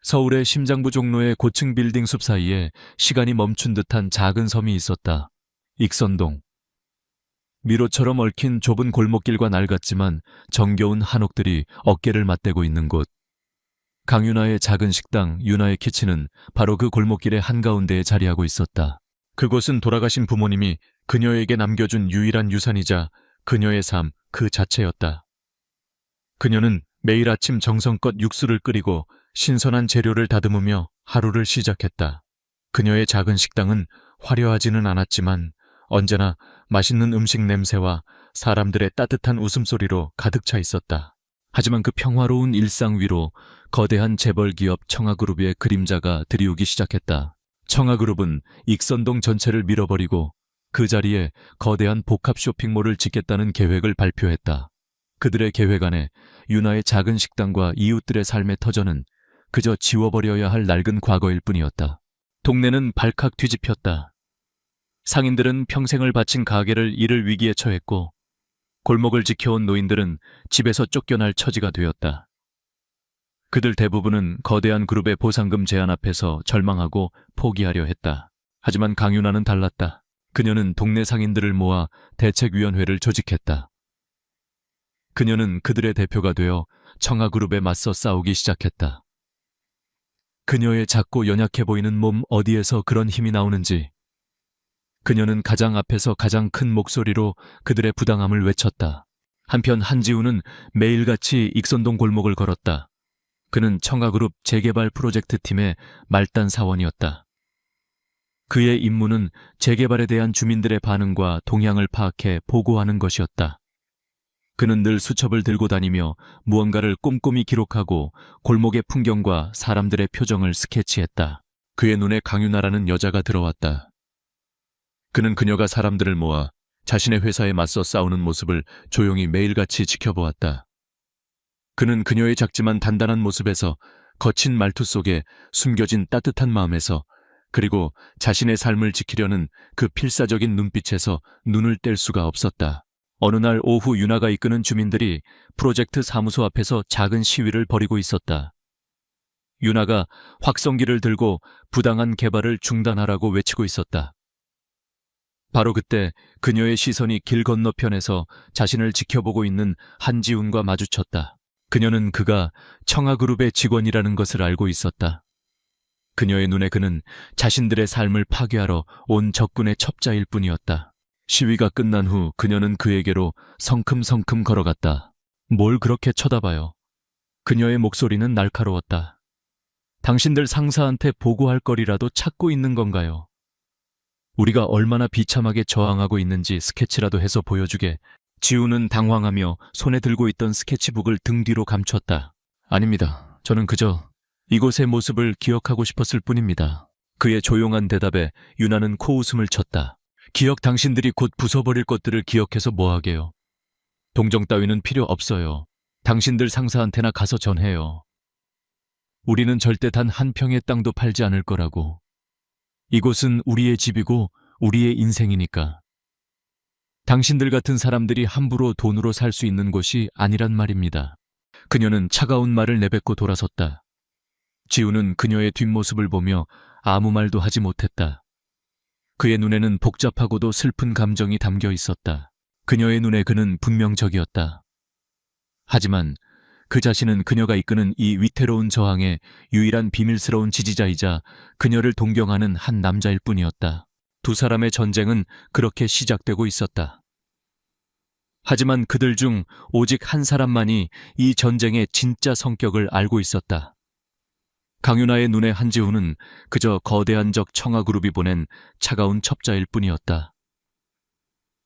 서울의 심장부 종로의 고층 빌딩 숲 사이에 시간이 멈춘 듯한 작은 섬이 있었다. 익선동. 미로처럼 얽힌 좁은 골목길과 낡았지만 정겨운 한옥들이 어깨를 맞대고 있는 곳. 강윤아의 작은 식당 윤아의 키친은 바로 그 골목길의 한가운데에 자리하고 있었다. 그곳은 돌아가신 부모님이 그녀에게 남겨준 유일한 유산이자 그녀의 삶 그 자체였다. 그녀는 매일 아침 정성껏 육수를 끓이고 신선한 재료를 다듬으며 하루를 시작했다. 그녀의 작은 식당은 화려하지는 않았지만 언제나 맛있는 음식 냄새와 사람들의 따뜻한 웃음소리로 가득 차 있었다. 하지만 그 평화로운 일상 위로 거대한 재벌 기업 청아그룹의 그림자가 들이우기 시작했다. 청아그룹은 익선동 전체를 밀어버리고 그 자리에 거대한 복합 쇼핑몰을 짓겠다는 계획을 발표했다. 그들의 계획 안에 윤아의 작은 식당과 이웃들의 삶의 터전은 그저 지워버려야 할 낡은 과거일 뿐이었다. 동네는 발칵 뒤집혔다. 상인들은 평생을 바친 가게를 잃을 위기에 처했고 골목을 지켜온 노인들은 집에서 쫓겨날 처지가 되었다. 그들 대부분은 거대한 그룹의 보상금 제한 앞에서 절망하고 포기하려 했다. 하지만 강윤아는 달랐다. 그녀는 동네 상인들을 모아 대책위원회를 조직했다. 그녀는 그들의 대표가 되어 청아그룹에 맞서 싸우기 시작했다. 그녀의 작고 연약해 보이는 몸 어디에서 그런 힘이 나오는지 그녀는 가장 앞에서 가장 큰 목소리로 그들의 부당함을 외쳤다. 한편 한지우는 매일같이 익선동 골목을 걸었다. 그는 청아그룹 재개발 프로젝트 팀의 말단 사원이었다. 그의 임무는 재개발에 대한 주민들의 반응과 동향을 파악해 보고하는 것이었다. 그는 늘 수첩을 들고 다니며 무언가를 꼼꼼히 기록하고 골목의 풍경과 사람들의 표정을 스케치했다. 그의 눈에 강윤아라는 여자가 들어왔다. 그는 그녀가 사람들을 모아 자신의 회사에 맞서 싸우는 모습을 조용히 매일같이 지켜보았다. 그는 그녀의 작지만 단단한 모습에서 거친 말투 속에 숨겨진 따뜻한 마음에서 그리고 자신의 삶을 지키려는 그 필사적인 눈빛에서 눈을 뗄 수가 없었다. 어느 날 오후 윤아가 이끄는 주민들이 프로젝트 사무소 앞에서 작은 시위를 벌이고 있었다. 윤아가 확성기를 들고 부당한 개발을 중단하라고 외치고 있었다. 바로 그때 그녀의 시선이 길 건너편에서 자신을 지켜보고 있는 한지훈과 마주쳤다. 그녀는 그가 청아그룹의 직원이라는 것을 알고 있었다. 그녀의 눈에 그는 자신들의 삶을 파괴하러 온 적군의 첩자일 뿐이었다. 시위가 끝난 후 그녀는 그에게로 성큼성큼 걸어갔다. 뭘 그렇게 쳐다봐요? 그녀의 목소리는 날카로웠다. 당신들 상사한테 보고할 거리라도 찾고 있는 건가요? 우리가 얼마나 비참하게 저항하고 있는지 스케치라도 해서 보여주게. 지우는 당황하며 손에 들고 있던 스케치북을 등 뒤로 감췄다. 아닙니다. 저는 그저 이곳의 모습을 기억하고 싶었을 뿐입니다. 그의 조용한 대답에 윤아는 코웃음을 쳤다. 기억 당신들이 곧 부숴버릴 것들을 기억해서 뭐하게요? 동정 따위는 필요 없어요. 당신들 상사한테나 가서 전해요. 우리는 절대 단 한 평의 땅도 팔지 않을 거라고. 이곳은 우리의 집이고 우리의 인생이니까. 당신들 같은 사람들이 함부로 돈으로 살 수 있는 곳이 아니란 말입니다. 그녀는 차가운 말을 내뱉고 돌아섰다. 지우는 그녀의 뒷모습을 보며 아무 말도 하지 못했다. 그의 눈에는 복잡하고도 슬픈 감정이 담겨 있었다. 그녀의 눈에 그는 분명적이었다. 하지만 그 자신은 그녀가 이끄는 이 위태로운 저항의 유일한 비밀스러운 지지자이자 그녀를 동경하는 한 남자일 뿐이었다. 두 사람의 전쟁은 그렇게 시작되고 있었다. 하지만 그들 중 오직 한 사람만이 이 전쟁의 진짜 성격을 알고 있었다. 강윤아의 눈에 한지훈은 그저 거대한 적 청아그룹이 보낸 차가운 첩자일 뿐이었다.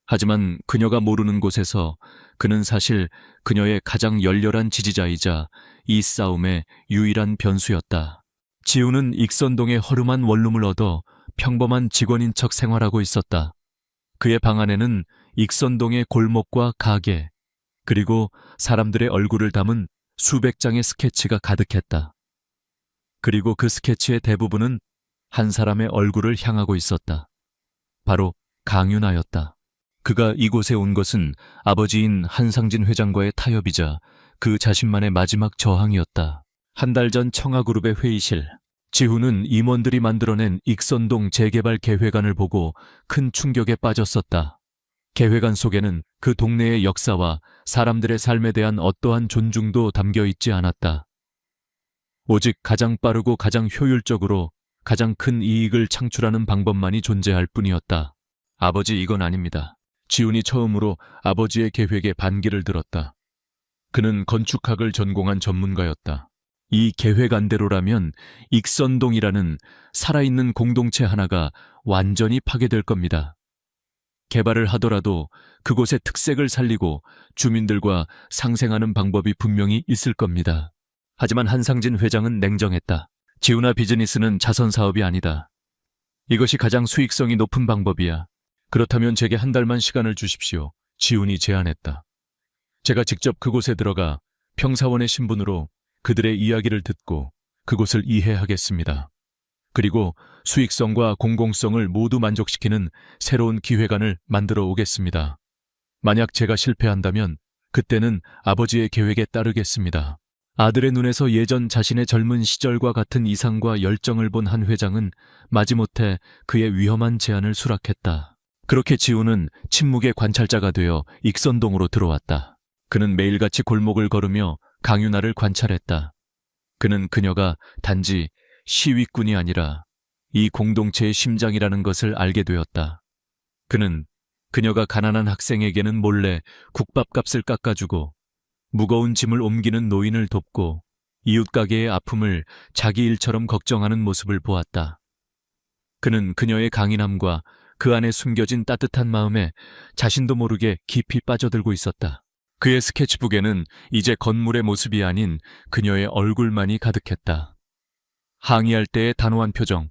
하지만 그녀가 모르는 곳에서 그는 사실 그녀의 가장 열렬한 지지자이자 이 싸움의 유일한 변수였다. 지우는 익선동의 허름한 원룸을 얻어 평범한 직원인 척 생활하고 있었다. 그의 방 안에는 익선동의 골목과 가게, 그리고 사람들의 얼굴을 담은 수백 장의 스케치가 가득했다. 그리고 그 스케치의 대부분은 한 사람의 얼굴을 향하고 있었다. 바로 강윤아였다. 그가 이곳에 온 것은 아버지인 한상진 회장과의 타협이자 그 자신만의 마지막 저항이었다. 한 달 전 청아그룹의 회의실. 지훈은 임원들이 만들어낸 익선동 재개발 계획안을 보고 큰 충격에 빠졌었다. 계획안 속에는 그 동네의 역사와 사람들의 삶에 대한 어떠한 존중도 담겨 있지 않았다. 오직 가장 빠르고 가장 효율적으로 가장 큰 이익을 창출하는 방법만이 존재할 뿐이었다. 아버지, 이건 아닙니다. 지훈이 처음으로 아버지의 계획에 반기를 들었다. 그는 건축학을 전공한 전문가였다. 이 계획안대로라면 익선동이라는 살아있는 공동체 하나가 완전히 파괴될 겁니다. 개발을 하더라도 그곳의 특색을 살리고 주민들과 상생하는 방법이 분명히 있을 겁니다. 하지만 한상진 회장은 냉정했다. 지훈아, 비즈니스는 자선 사업이 아니다. 이것이 가장 수익성이 높은 방법이야. 그렇다면 제게 한 달만 시간을 주십시오. 지훈이 제안했다. 제가 직접 그곳에 들어가 평사원의 신분으로 그들의 이야기를 듣고 그곳을 이해하겠습니다. 그리고 수익성과 공공성을 모두 만족시키는 새로운 기획안을 만들어 오겠습니다. 만약 제가 실패한다면 그때는 아버지의 계획에 따르겠습니다. 아들의 눈에서 예전 자신의 젊은 시절과 같은 이상과 열정을 본 한 회장은 마지못해 그의 위험한 제안을 수락했다. 그렇게 지훈은 침묵의 관찰자가 되어 익선동으로 들어왔다. 그는 매일같이 골목을 걸으며 강윤아를 관찰했다. 그는 그녀가 단지 시위꾼이 아니라 이 공동체의 심장이라는 것을 알게 되었다. 그는 그녀가 가난한 학생에게는 몰래 국밥값을 깎아주고 무거운 짐을 옮기는 노인을 돕고 이웃가게의 아픔을 자기 일처럼 걱정하는 모습을 보았다. 그는 그녀의 강인함과 그 안에 숨겨진 따뜻한 마음에 자신도 모르게 깊이 빠져들고 있었다. 그의 스케치북에는 이제 건물의 모습이 아닌 그녀의 얼굴만이 가득했다. 항의할 때의 단호한 표정,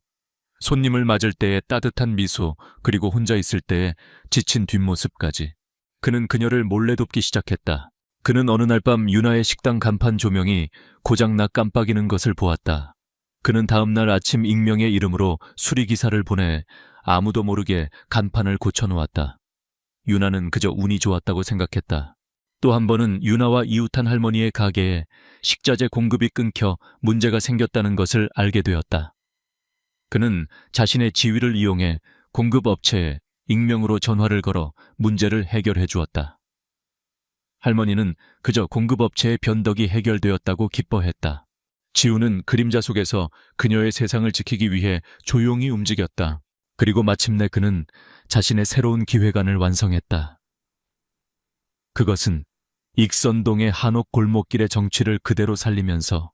손님을 맞을 때의 따뜻한 미소, 그리고 혼자 있을 때의 지친 뒷모습까지. 그는 그녀를 몰래 돕기 시작했다. 그는 어느 날 밤 윤아의 식당 간판 조명이 고장나 깜빡이는 것을 보았다. 그는 다음 날 아침 익명의 이름으로 수리기사를 보내 아무도 모르게 간판을 고쳐놓았다. 윤아는 그저 운이 좋았다고 생각했다. 또 한 번은 윤아와 이웃한 할머니의 가게에 식자재 공급이 끊겨 문제가 생겼다는 것을 알게 되었다. 그는 자신의 지위를 이용해 공급업체에 익명으로 전화를 걸어 문제를 해결해 주었다. 할머니는 그저 공급업체의 변덕이 해결되었다고 기뻐했다. 지우는 그림자 속에서 그녀의 세상을 지키기 위해 조용히 움직였다. 그리고 마침내 그는 자신의 새로운 기획안을 완성했다. 그것은 익선동의 한옥 골목길의 정취를 그대로 살리면서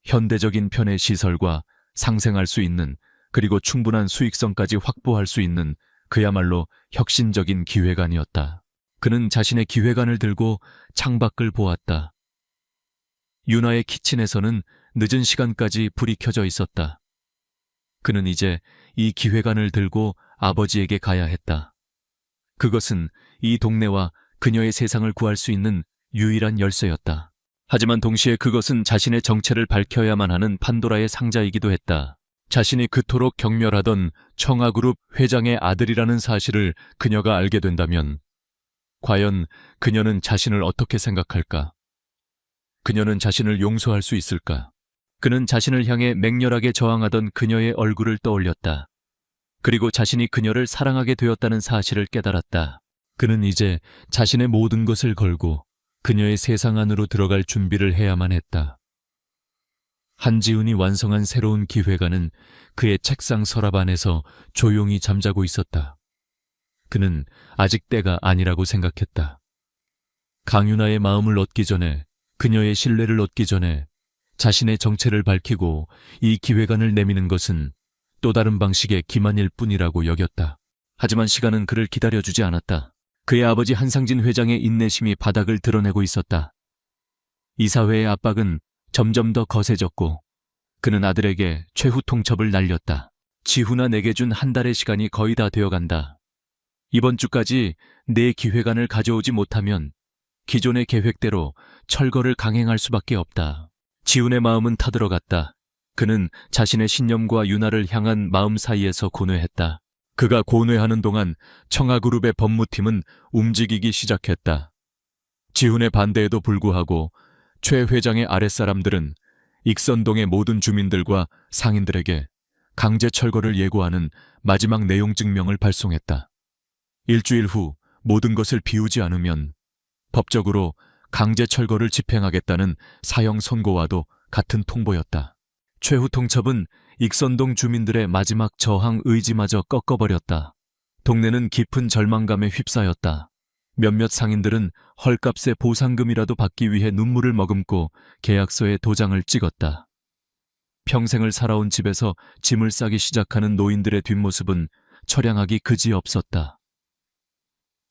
현대적인 편의 시설과 상생할 수 있는, 그리고 충분한 수익성까지 확보할 수 있는 그야말로 혁신적인 기획안이었다. 그는 자신의 기획안을 들고 창밖을 보았다. 윤아의 키친에서는 늦은 시간까지 불이 켜져 있었다. 그는 이제 이 기획안을 들고 아버지에게 가야 했다. 그것은 이 동네와 그녀의 세상을 구할 수 있는 유일한 열쇠였다. 하지만 동시에 그것은 자신의 정체를 밝혀야만 하는 판도라의 상자이기도 했다. 자신이 그토록 경멸하던 청아그룹 회장의 아들이라는 사실을 그녀가 알게 된다면 과연 그녀는 자신을 어떻게 생각할까? 그녀는 자신을 용서할 수 있을까? 그는 자신을 향해 맹렬하게 저항하던 그녀의 얼굴을 떠올렸다. 그리고 자신이 그녀를 사랑하게 되었다는 사실을 깨달았다. 그는 이제 자신의 모든 것을 걸고 그녀의 세상 안으로 들어갈 준비를 해야만 했다. 한지훈이 완성한 새로운 기획안은 그의 책상 서랍 안에서 조용히 잠자고 있었다. 그는 아직 때가 아니라고 생각했다. 강윤아의 마음을 얻기 전에, 그녀의 신뢰를 얻기 전에 자신의 정체를 밝히고 이 기획안을 내미는 것은 또 다른 방식의 기만일 뿐이라고 여겼다. 하지만 시간은 그를 기다려주지 않았다. 그의 아버지 한상진 회장의 인내심이 바닥을 드러내고 있었다. 이사회의 압박은 점점 더 거세졌고 그는 아들에게 최후 통첩을 날렸다. 지훈아, 내게 준 한 달의 시간이 거의 다 되어간다. 이번 주까지 내 기획안을 가져오지 못하면 기존의 계획대로 철거를 강행할 수밖에 없다. 지훈의 마음은 타들어갔다. 그는 자신의 신념과 윤아를 향한 마음 사이에서 고뇌했다. 그가 고뇌하는 동안 청아그룹의 법무팀은 움직이기 시작했다. 지훈의 반대에도 불구하고 최 회장의 아랫사람들은 익선동의 모든 주민들과 상인들에게 강제 철거를 예고하는 마지막 내용 증명을 발송했다. 일주일 후 모든 것을 비우지 않으면 법적으로 강제 철거를 집행하겠다는 사형 선고와도 같은 통보였다. 최후 통첩은 익선동 주민들의 마지막 저항 의지마저 꺾어버렸다. 동네는 깊은 절망감에 휩싸였다. 몇몇 상인들은 헐값의 보상금이라도 받기 위해 눈물을 머금고 계약서에 도장을 찍었다. 평생을 살아온 집에서 짐을 싸기 시작하는 노인들의 뒷모습은 처량하기 그지없었다.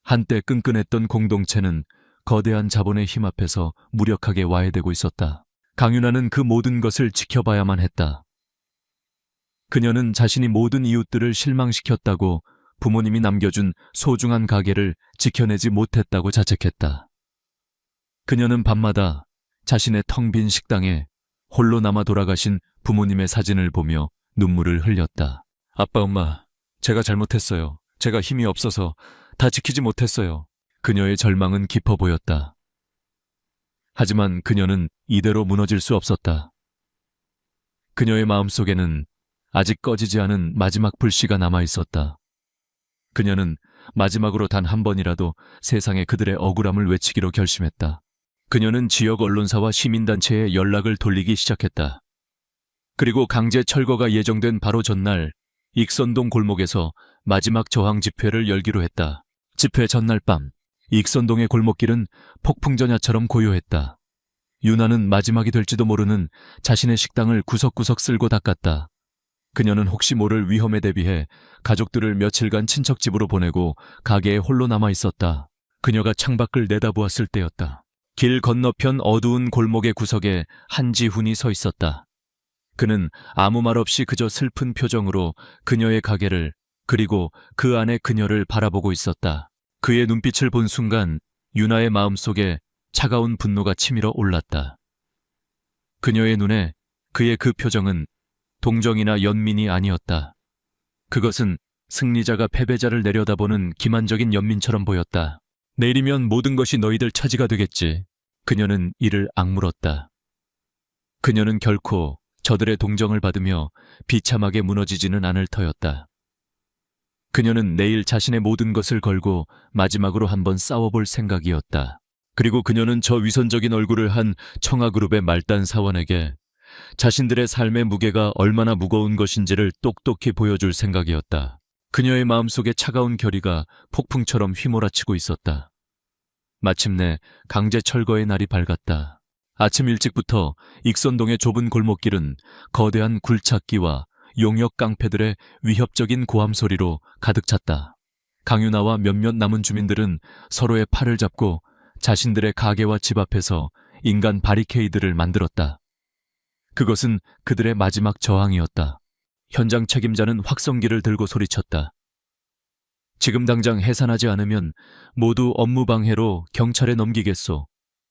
한때 끈끈했던 공동체는 거대한 자본의 힘 앞에서 무력하게 와해되고 있었다. 강윤아는 그 모든 것을 지켜봐야만 했다. 그녀는 자신이 모든 이웃들을 실망시켰다고 부모님이 남겨준 소중한 가게를 지켜내지 못했다고 자책했다. 그녀는 밤마다 자신의 텅 빈 식당에 홀로 남아 돌아가신 부모님의 사진을 보며 눈물을 흘렸다. 아빠, 엄마, 제가 잘못했어요. 제가 힘이 없어서 다 지키지 못했어요. 그녀의 절망은 깊어 보였다. 하지만 그녀는 이대로 무너질 수 없었다. 그녀의 마음속에는 아직 꺼지지 않은 마지막 불씨가 남아 있었다. 그녀는 마지막으로 단 한 번이라도 세상에 그들의 억울함을 외치기로 결심했다. 그녀는 지역 언론사와 시민단체에 연락을 돌리기 시작했다. 그리고 강제 철거가 예정된 바로 전날 익선동 골목에서 마지막 저항 집회를 열기로 했다. 집회 전날 밤 익선동의 골목길은 폭풍전야처럼 고요했다. 윤아는 마지막이 될지도 모르는 자신의 식당을 구석구석 쓸고 닦았다. 그녀는 혹시 모를 위험에 대비해 가족들을 며칠간 친척집으로 보내고 가게에 홀로 남아 있었다. 그녀가 창밖을 내다보았을 때였다. 길 건너편 어두운 골목의 구석에 한지훈이 서 있었다. 그는 아무 말 없이 그저 슬픈 표정으로 그녀의 가게를 그리고 그 안에 그녀를 바라보고 있었다. 그의 눈빛을 본 순간 윤아의 마음속에 차가운 분노가 치밀어 올랐다. 그녀의 눈에 그의 그 표정은 동정이나 연민이 아니었다. 그것은 승리자가 패배자를 내려다보는 기만적인 연민처럼 보였다. 내일이면 모든 것이 너희들 차지가 되겠지. 그녀는 이를 악물었다. 그녀는 결코 저들의 동정을 받으며 비참하게 무너지지는 않을 터였다. 그녀는 내일 자신의 모든 것을 걸고 마지막으로 한번 싸워볼 생각이었다. 그리고 그녀는 저 위선적인 얼굴을 한 청아그룹의 말단 사원에게 자신들의 삶의 무게가 얼마나 무거운 것인지를 똑똑히 보여줄 생각이었다. 그녀의 마음속에 차가운 결의가 폭풍처럼 휘몰아치고 있었다. 마침내 강제 철거의 날이 밝았다. 아침 일찍부터 익선동의 좁은 골목길은 거대한 굴착기와 용역 깡패들의 위협적인 고함 소리로 가득 찼다. 강윤아와 몇몇 남은 주민들은 서로의 팔을 잡고 자신들의 가게와 집 앞에서 인간 바리케이드를 만들었다. 그것은 그들의 마지막 저항이었다. 현장 책임자는 확성기를 들고 소리쳤다. 지금 당장 해산하지 않으면 모두 업무방해로 경찰에 넘기겠소.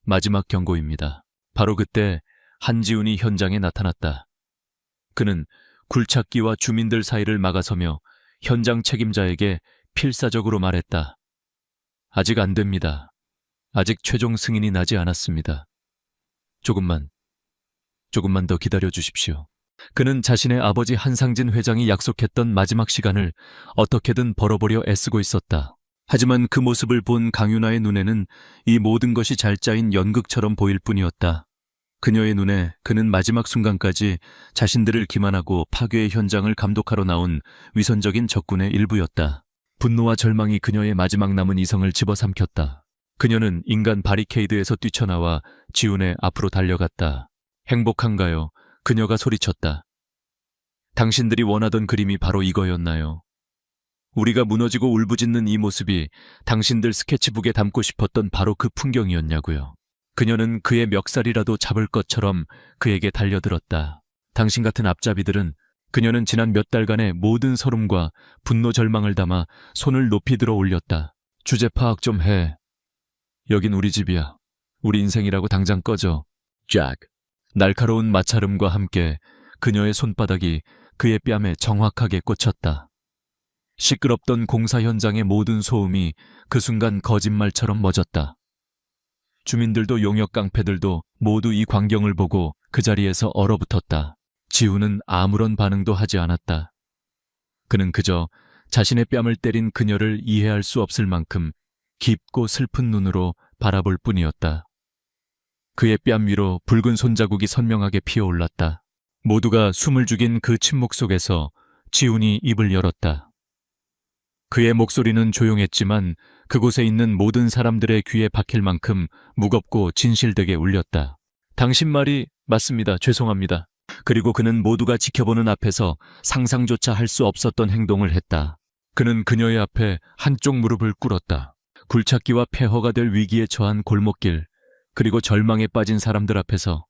마지막 경고입니다. 바로 그때 한지훈이 현장에 나타났다. 그는 굴착기와 주민들 사이를 막아서며 현장 책임자에게 필사적으로 말했다. 아직 안 됩니다. 아직 최종 승인이 나지 않았습니다. 조금만 더 기다려 주십시오. 그는 자신의 아버지 한상진 회장이 약속했던 마지막 시간을 어떻게든 벌어보려 애쓰고 있었다. 하지만 그 모습을 본 강윤아의 눈에는 이 모든 것이 잘 짜인 연극처럼 보일 뿐이었다. 그녀의 눈에 그는 마지막 순간까지 자신들을 기만하고 파괴의 현장을 감독하러 나온 위선적인 적군의 일부였다. 분노와 절망이 그녀의 마지막 남은 이성을 집어삼켰다. 그녀는 인간 바리케이드에서 뛰쳐나와 지훈의 앞으로 달려갔다. 행복한가요? 그녀가 소리쳤다. 당신들이 원하던 그림이 바로 이거였나요? 우리가 무너지고 울부짖는 이 모습이 당신들 스케치북에 담고 싶었던 바로 그 풍경이었냐고요. 그녀는 그의 멱살이라도 잡을 것처럼 그에게 달려들었다. 당신 같은 앞잡이들은 그녀는 지난 몇 달간의 모든 서름과 분노 절망을 담아 손을 높이 들어 올렸다. 주제 파악 좀 해. 여긴 우리 집이야. 우리 인생이라고 당장 꺼져. 잭. 날카로운 마찰음과 함께 그녀의 손바닥이 그의 뺨에 정확하게 꽂혔다. 시끄럽던 공사 현장의 모든 소음이 그 순간 거짓말처럼 멎었다. 주민들도 용역 깡패들도 모두 이 광경을 보고 그 자리에서 얼어붙었다. 지우는 아무런 반응도 하지 않았다. 그는 그저 자신의 뺨을 때린 그녀를 이해할 수 없을 만큼 깊고 슬픈 눈으로 바라볼 뿐이었다. 그의 뺨 위로 붉은 손자국이 선명하게 피어올랐다. 모두가 숨을 죽인 그 침묵 속에서 지훈이 입을 열었다. 그의 목소리는 조용했지만 그곳에 있는 모든 사람들의 귀에 박힐 만큼 무겁고 진실되게 울렸다. 당신 말이 맞습니다. 죄송합니다. 그리고 그는 모두가 지켜보는 앞에서 상상조차 할 수 없었던 행동을 했다. 그는 그녀의 앞에 한쪽 무릎을 꿇었다. 굴착기와 폐허가 될 위기에 처한 골목길, 그리고 절망에 빠진 사람들 앞에서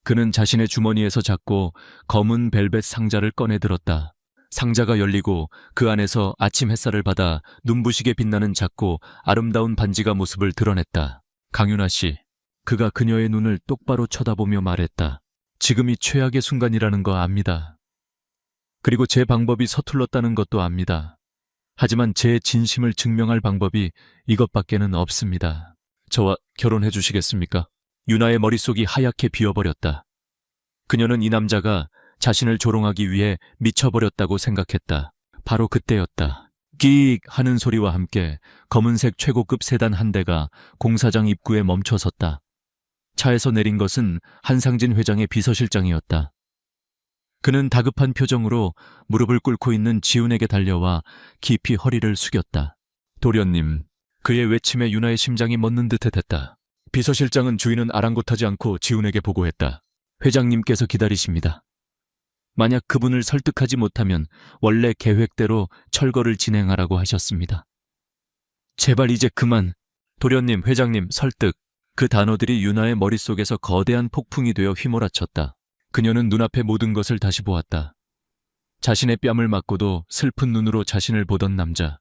그는 자신의 주머니에서 작고 검은 벨벳 상자를 꺼내 들었다. 상자가 열리고 그 안에서 아침 햇살을 받아 눈부시게 빛나는 작고 아름다운 반지가 모습을 드러냈다. 강윤아 씨, 그가 그녀의 눈을 똑바로 쳐다보며 말했다. 지금이 최악의 순간이라는 거 압니다. 그리고 제 방법이 서툴렀다는 것도 압니다. 하지만 제 진심을 증명할 방법이 이것밖에는 없습니다. 저와 결혼해 주시겠습니까? 유나의 머릿속이 하얗게 비어버렸다. 그녀는 이 남자가 자신을 조롱하기 위해 미쳐버렸다고 생각했다. 바로 그때였다. 끼익 하는 소리와 함께 검은색 최고급 세단 한 대가 공사장 입구에 멈춰섰다. 차에서 내린 것은 한상진 회장의 비서실장이었다. 그는 다급한 표정으로 무릎을 꿇고 있는 지훈에게 달려와 깊이 허리를 숙였다. 도련님, 그의 외침에 유나의 심장이 멎는 듯했다. 비서실장은 주인은 아랑곳하지 않고 지훈에게 보고했다. 회장님께서 기다리십니다. 만약 그분을 설득하지 못하면 원래 계획대로 철거를 진행하라고 하셨습니다. 제발 이제 그만. 도련님, 회장님, 설득. 그 단어들이 유나의 머릿속에서 거대한 폭풍이 되어 휘몰아쳤다. 그녀는 눈앞의 모든 것을 다시 보았다. 자신의 뺨을 맞고도 슬픈 눈으로 자신을 보던 남자.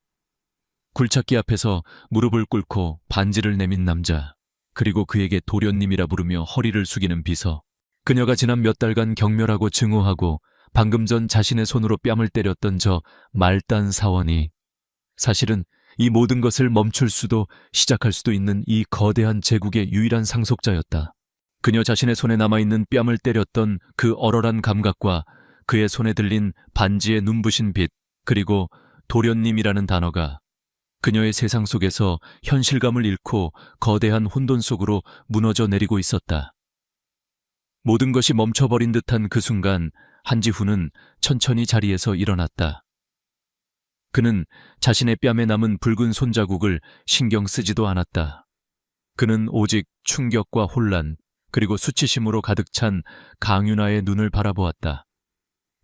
굴착기 앞에서 무릎을 꿇고 반지를 내민 남자. 그리고 그에게 도련님이라 부르며 허리를 숙이는 비서. 그녀가 지난 몇 달간 경멸하고 증오하고 방금 전 자신의 손으로 뺨을 때렸던 저 말단 사원이 사실은 이 모든 것을 멈출 수도 시작할 수도 있는 이 거대한 제국의 유일한 상속자였다. 그녀 자신의 손에 남아있는 뺨을 때렸던 그 얼얼한 감각과 그의 손에 들린 반지의 눈부신 빛, 그리고 도련님이라는 단어가 그녀의 세상 속에서 현실감을 잃고 거대한 혼돈 속으로 무너져 내리고 있었다. 모든 것이 멈춰버린 듯한 그 순간 한지훈은 천천히 자리에서 일어났다. 그는 자신의 뺨에 남은 붉은 손자국을 신경 쓰지도 않았다. 그는 오직 충격과 혼란, 그리고 수치심으로 가득 찬 강윤아의 눈을 바라보았다.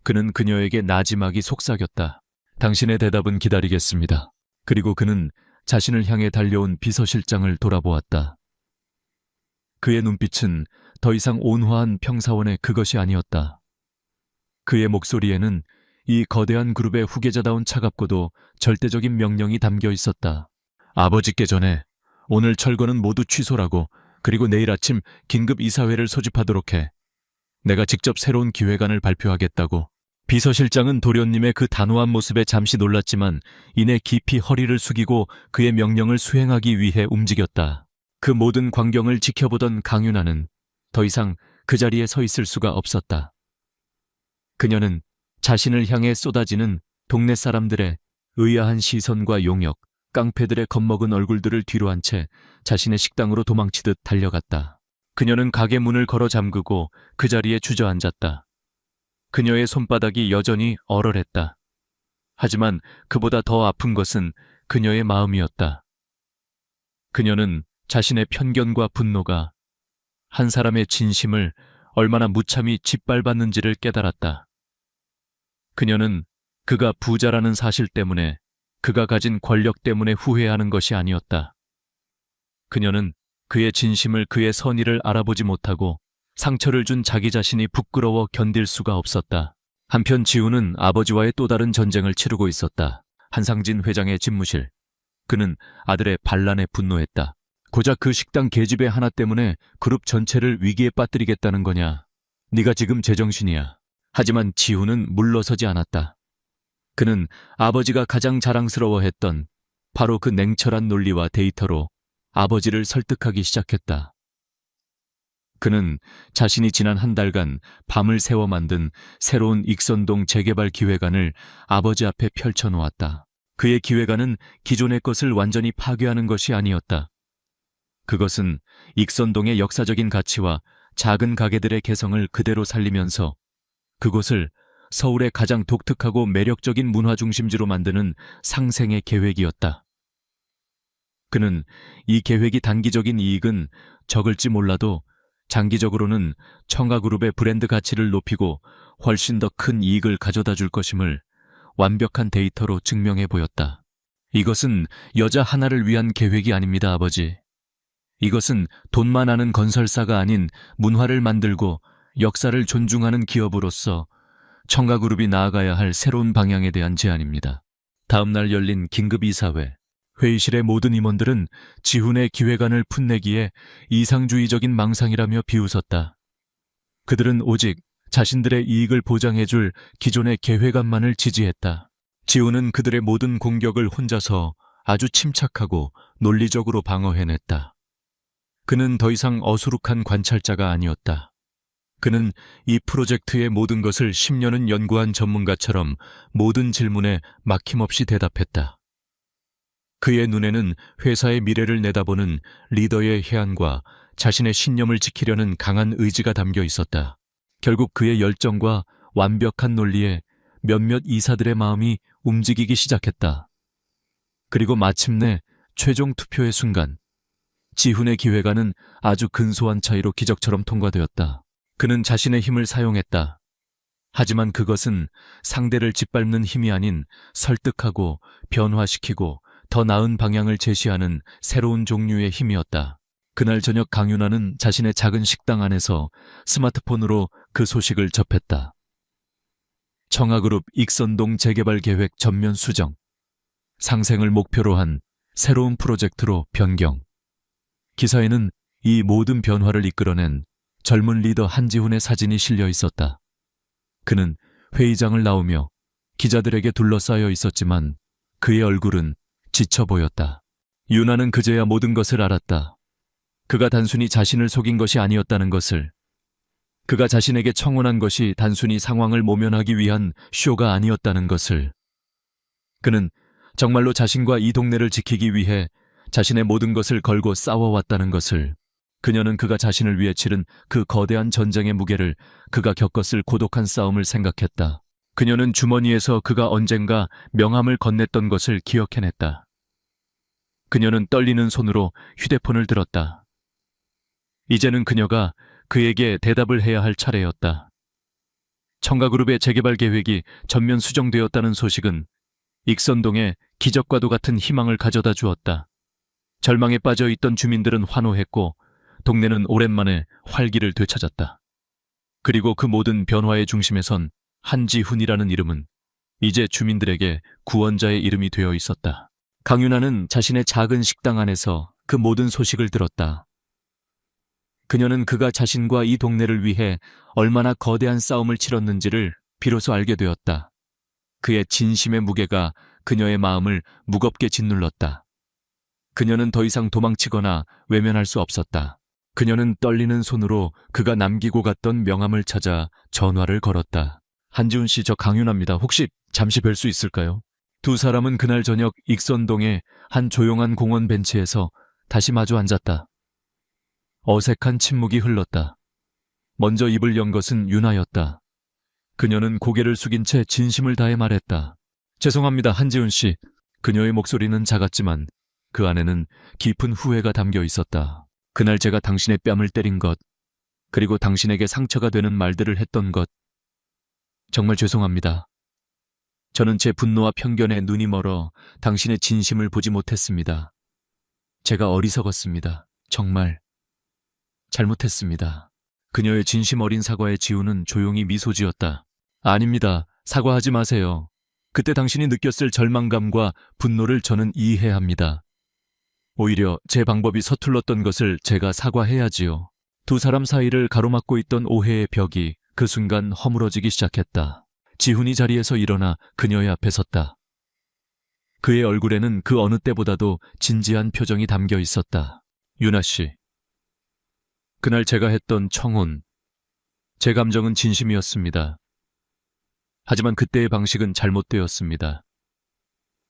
그는 그녀에게 나지막이 속삭였다. 당신의 대답은 기다리겠습니다. 그리고 그는 자신을 향해 달려온 비서실장을 돌아보았다. 그의 눈빛은 더 이상 온화한 평사원의 그것이 아니었다. 그의 목소리에는 이 거대한 그룹의 후계자다운 차갑고도 절대적인 명령이 담겨 있었다. 아버지께 전해 오늘 철거는 모두 취소라고, 그리고 내일 아침 긴급 이사회를 소집하도록 해. 내가 직접 새로운 기획안을 발표하겠다고. 비서실장은 도련님의 그 단호한 모습에 잠시 놀랐지만 이내 깊이 허리를 숙이고 그의 명령을 수행하기 위해 움직였다. 그 모든 광경을 지켜보던 강윤아는 더 이상 그 자리에 서 있을 수가 없었다. 그녀는 자신을 향해 쏟아지는 동네 사람들의 의아한 시선과 용역, 깡패들의 겁먹은 얼굴들을 뒤로 한 채 자신의 식당으로 도망치듯 달려갔다. 그녀는 가게 문을 걸어 잠그고 그 자리에 주저앉았다. 그녀의 손바닥이 여전히 얼얼했다. 하지만 그보다 더 아픈 것은 그녀의 마음이었다. 그녀는 자신의 편견과 분노가 한 사람의 진심을 얼마나 무참히 짓밟았는지를 깨달았다. 그녀는 그가 부자라는 사실 때문에, 그가 가진 권력 때문에 후회하는 것이 아니었다. 그녀는 그의 진심을, 그의 선의를 알아보지 못하고 상처를 준 자기 자신이 부끄러워 견딜 수가 없었다. 한편 지훈은 아버지와의 또 다른 전쟁을 치르고 있었다. 한상진 회장의 집무실. 그는 아들의 반란에 분노했다. 고작 그 식당 계집애 하나 때문에 그룹 전체를 위기에 빠뜨리겠다는 거냐. 네가 지금 제정신이야. 하지만 지훈은 물러서지 않았다. 그는 아버지가 가장 자랑스러워했던 바로 그 냉철한 논리와 데이터로 아버지를 설득하기 시작했다. 그는 자신이 지난 한 달간 밤을 새워 만든 새로운 익선동 재개발 기획안을 아버지 앞에 펼쳐놓았다. 그의 기획안은 기존의 것을 완전히 파괴하는 것이 아니었다. 그것은 익선동의 역사적인 가치와 작은 가게들의 개성을 그대로 살리면서 그곳을 서울의 가장 독특하고 매력적인 문화 중심지로 만드는 상생의 계획이었다. 그는 이 계획이 단기적인 이익은 적을지 몰라도 장기적으로는 청가그룹의 브랜드 가치를 높이고 훨씬 더 큰 이익을 가져다 줄 것임을 완벽한 데이터로 증명해 보였다. 이것은 여자 하나를 위한 계획이 아닙니다, 아버지. 이것은 돈만 아는 건설사가 아닌 문화를 만들고 역사를 존중하는 기업으로서 청가그룹이 나아가야 할 새로운 방향에 대한 제안입니다. 다음 날 열린 긴급 이사회. 회의실의 모든 임원들은 지훈의 기획안을 풋내기에 이상주의적인 망상이라며 비웃었다. 그들은 오직 자신들의 이익을 보장해줄 기존의 계획안만을 지지했다. 지훈은 그들의 모든 공격을 혼자서 아주 침착하고 논리적으로 방어해냈다. 그는 더 이상 어수룩한 관찰자가 아니었다. 그는 이 프로젝트의 모든 것을 10년은 연구한 전문가처럼 모든 질문에 막힘없이 대답했다. 그의 눈에는 회사의 미래를 내다보는 리더의 해안과 자신의 신념을 지키려는 강한 의지가 담겨 있었다. 결국 그의 열정과 완벽한 논리에 몇몇 이사들의 마음이 움직이기 시작했다. 그리고 마침내 최종 투표의 순간, 지훈의 기획안은 아주 근소한 차이로 기적처럼 통과되었다. 그는 자신의 힘을 사용했다. 하지만 그것은 상대를 짓밟는 힘이 아닌 설득하고 변화시키고 더 나은 방향을 제시하는 새로운 종류의 힘이었다. 그날 저녁 강윤아는 자신의 작은 식당 안에서 스마트폰으로 그 소식을 접했다. 청아그룹 익선동 재개발 계획 전면 수정. 상생을 목표로 한 새로운 프로젝트로 변경. 기사에는 이 모든 변화를 이끌어낸 젊은 리더 한지훈의 사진이 실려 있었다. 그는 회의장을 나오며 기자들에게 둘러싸여 있었지만 그의 얼굴은 지쳐 보였다. 윤아는 그제야 모든 것을 알았다. 그가 단순히 자신을 속인 것이 아니었다는 것을. 그가 자신에게 청혼한 것이 단순히 상황을 모면하기 위한 쇼가 아니었다는 것을. 그는 정말로 자신과 이 동네를 지키기 위해 자신의 모든 것을 걸고 싸워왔다는 것을. 그녀는 그가 자신을 위해 치른 그 거대한 전쟁의 무게를, 그가 겪었을 고독한 싸움을 생각했다. 그녀는 주머니에서 그가 언젠가 명함을 건넸던 것을 기억해냈다. 그녀는 떨리는 손으로 휴대폰을 들었다. 이제는 그녀가 그에게 대답을 해야 할 차례였다. 청가그룹의 재개발 계획이 전면 수정되었다는 소식은 익선동에 기적과도 같은 희망을 가져다 주었다. 절망에 빠져 있던 주민들은 환호했고 동네는 오랜만에 활기를 되찾았다. 그리고 그 모든 변화의 중심에 선 한지훈이라는 이름은 이제 주민들에게 구원자의 이름이 되어 있었다. 강윤아는 자신의 작은 식당 안에서 그 모든 소식을 들었다. 그녀는 그가 자신과 이 동네를 위해 얼마나 거대한 싸움을 치렀는지를 비로소 알게 되었다. 그의 진심의 무게가 그녀의 마음을 무겁게 짓눌렀다. 그녀는 더 이상 도망치거나 외면할 수 없었다. 그녀는 떨리는 손으로 그가 남기고 갔던 명함을 찾아 전화를 걸었다. 한지훈 씨, 저 강윤아입니다. 혹시 잠시 뵐 수 있을까요? 두 사람은 그날 저녁 익선동의 한 조용한 공원 벤치에서 다시 마주 앉았다. 어색한 침묵이 흘렀다. 먼저 입을 연 것은 윤아였다. 그녀는 고개를 숙인 채 진심을 다해 말했다. 죄송합니다, 한지훈 씨. 그녀의 목소리는 작았지만 그 안에는 깊은 후회가 담겨 있었다. 그날 제가 당신의 뺨을 때린 것, 그리고 당신에게 상처가 되는 말들을 했던 것, 정말 죄송합니다. 저는 제 분노와 편견에 눈이 멀어 당신의 진심을 보지 못했습니다. 제가 어리석었습니다. 정말 잘못했습니다. 그녀의 진심 어린 사과에 지우는 조용히 미소 지었다. 아닙니다. 사과하지 마세요. 그때 당신이 느꼈을 절망감과 분노를 저는 이해합니다. 오히려 제 방법이 서툴렀던 것을 제가 사과해야지요. 두 사람 사이를 가로막고 있던 오해의 벽이 그 순간 허물어지기 시작했다. 지훈이 자리에서 일어나 그녀의 앞에 섰다. 그의 얼굴에는 그 어느 때보다도 진지한 표정이 담겨 있었다. 윤아 씨. 그날 제가 했던 청혼, 제 감정은 진심이었습니다. 하지만 그때의 방식은 잘못되었습니다.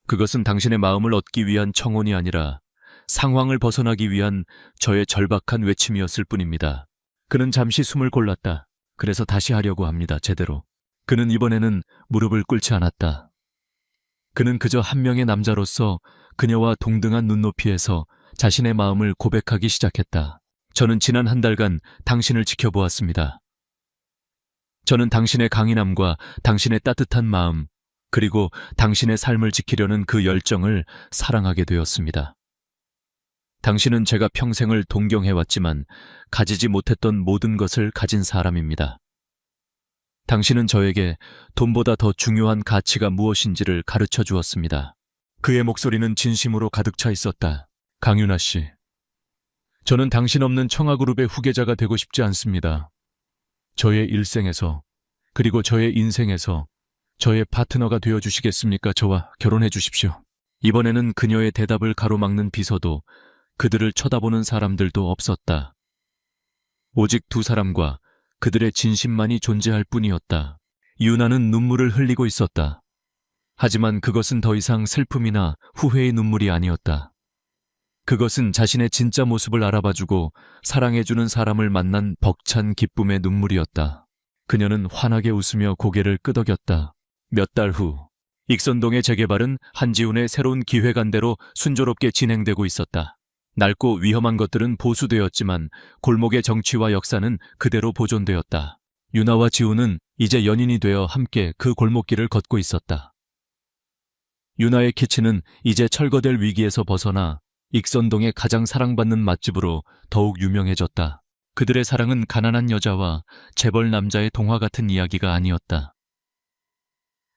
그것은 당신의 마음을 얻기 위한 청혼이 아니라 상황을 벗어나기 위한 저의 절박한 외침이었을 뿐입니다. 그는 잠시 숨을 골랐다. 그래서 다시 하려고 합니다. 제대로. 그는 이번에는 무릎을 꿇지 않았다. 그는 그저 한 명의 남자로서 그녀와 동등한 눈높이에서 자신의 마음을 고백하기 시작했다. 저는 지난 한 달간 당신을 지켜보았습니다. 저는 당신의 강인함과 당신의 따뜻한 마음, 그리고 당신의 삶을 지키려는 그 열정을 사랑하게 되었습니다. 당신은 제가 평생을 동경해왔지만 가지지 못했던 모든 것을 가진 사람입니다. 당신은 저에게 돈보다 더 중요한 가치가 무엇인지를 가르쳐 주었습니다. 그의 목소리는 진심으로 가득 차 있었다. 강윤아 씨, 저는 당신 없는 청아그룹의 후계자가 되고 싶지 않습니다. 저의 일생에서, 그리고 저의 인생에서 저의 파트너가 되어주시겠습니까? 저와 결혼해 주십시오. 이번에는 그녀의 대답을 가로막는 비서도 그들을 쳐다보는 사람들도 없었다. 오직 두 사람과 그들의 진심만이 존재할 뿐이었다. 유나는 눈물을 흘리고 있었다. 하지만 그것은 더 이상 슬픔이나 후회의 눈물이 아니었다. 그것은 자신의 진짜 모습을 알아봐주고 사랑해주는 사람을 만난 벅찬 기쁨의 눈물이었다. 그녀는 환하게 웃으며 고개를 끄덕였다. 몇 달 후, 익선동의 재개발은 한지훈의 새로운 기획안대로 순조롭게 진행되고 있었다. 낡고 위험한 것들은 보수되었지만 골목의 정취와 역사는 그대로 보존되었다. 유나와 지훈은 이제 연인이 되어 함께 그 골목길을 걷고 있었다. 유나의 키친은 이제 철거될 위기에서 벗어나 익선동의 가장 사랑받는 맛집으로 더욱 유명해졌다. 그들의 사랑은 가난한 여자와 재벌 남자의 동화 같은 이야기가 아니었다.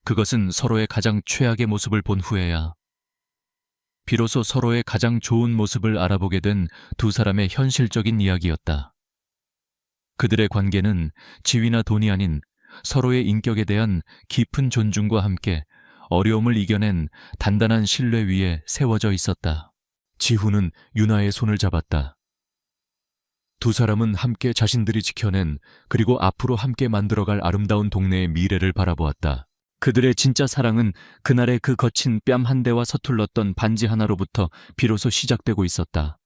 그것은 서로의 가장 최악의 모습을 본 후에야 비로소 서로의 가장 좋은 모습을 알아보게 된 두 사람의 현실적인 이야기였다. 그들의 관계는 지위나 돈이 아닌 서로의 인격에 대한 깊은 존중과 함께 어려움을 이겨낸 단단한 신뢰 위에 세워져 있었다. 지훈은 유나의 손을 잡았다. 두 사람은 함께 자신들이 지켜낸 그리고 앞으로 함께 만들어갈 아름다운 동네의 미래를 바라보았다. 그들의 진짜 사랑은 그날의 그 거친 뺨 한 대와 서툴렀던 반지 하나로부터 비로소 시작되고 있었다.